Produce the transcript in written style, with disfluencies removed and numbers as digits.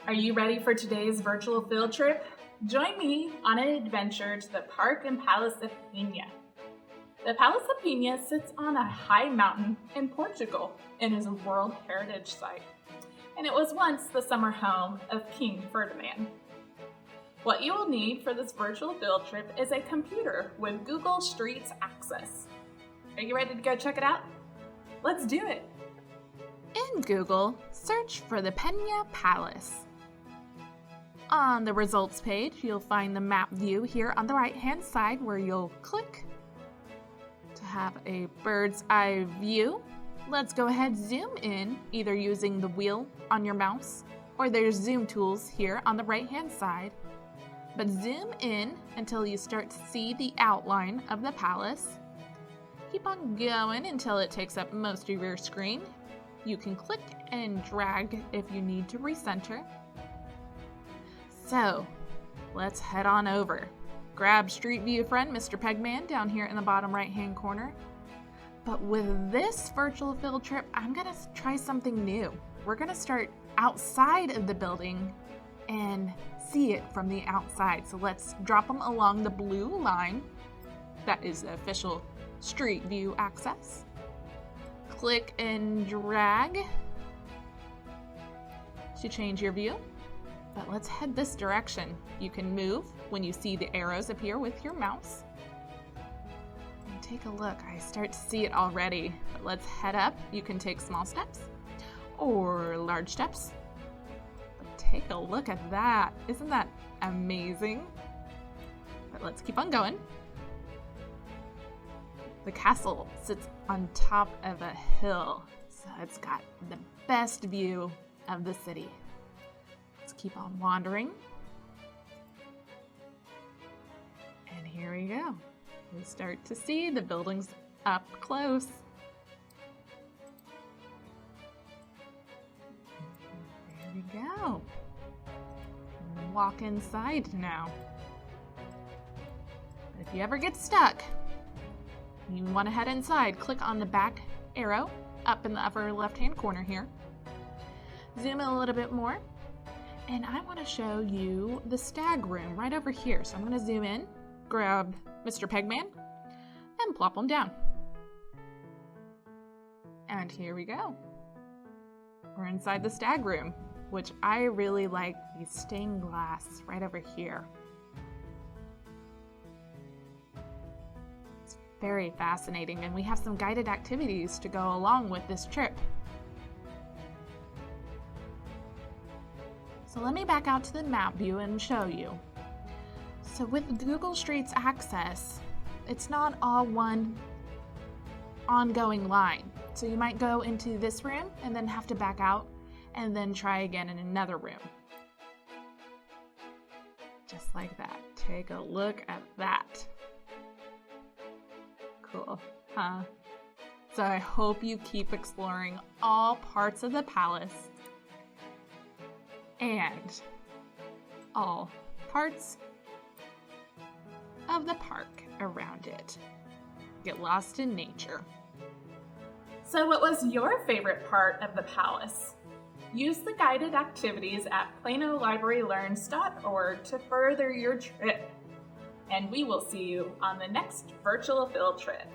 Are you ready for today's virtual field trip? Join me on an adventure to the park and palace of Pena. The Palace of Pena sits on a high mountain in Portugal and is a World Heritage Site. And it was once the summer home of King Ferdinand. What you will need for this virtual field trip is a computer with Google Streets access. Are you ready to go check it out? Let's do it! In Google, search for the Pena Palace. On the results page, you'll find the map view here on the right-hand side where you'll click to have a bird's eye view. Let's go ahead zoom in, either using the wheel on your mouse or there's zoom tools here on the right-hand side. But zoom in until you start to see the outline of the palace. Keep on going until it takes up most of your screen. You can click and drag if you need to recenter. So, let's head on over. Grab Street View friend Mr. Pegman down here in the bottom right-hand corner. But with this virtual field trip, I'm gonna try something new. We're gonna start outside of the building and see it from the outside. So let's drop them along the blue line. That is the official Street View access. Click and drag to change your view. But let's head this direction. You can move when you see the arrows appear with your mouse. And take a look. I start to see it already. But let's head up. You can take small steps or large steps. But take a look at that. Isn't that amazing? But let's keep on going. The castle sits on top of a hill, so it's got the best view of the city. Let's keep on wandering. And here we go. We start to see the buildings up close. There we go. Walk inside now. If you ever get stuck, you want to head inside, click on the back arrow up in the upper left-hand corner here. Zoom in a little bit more. And I want to show you the stag room right over here. So I'm going to zoom in, grab Mr. Pegman, and plop him down. And here we go. We're inside the stag room, which I really like the stained glass right over here. It's very fascinating, and we have some guided activities to go along with this trip. So let me back out to the map view and show you. So with Google Streets access, it's not all one ongoing line. So you might go into this room and then have to back out and then try again in another room. Just like that. Take a look at that. Cool, huh? So I hope you keep exploring all parts of the palace and all parts of the park around it. Get lost in nature. So what was your favorite part of the palace? Use the guided activities at planolibrarylearns.org to further your trip. And we will see you on the next virtual field trip.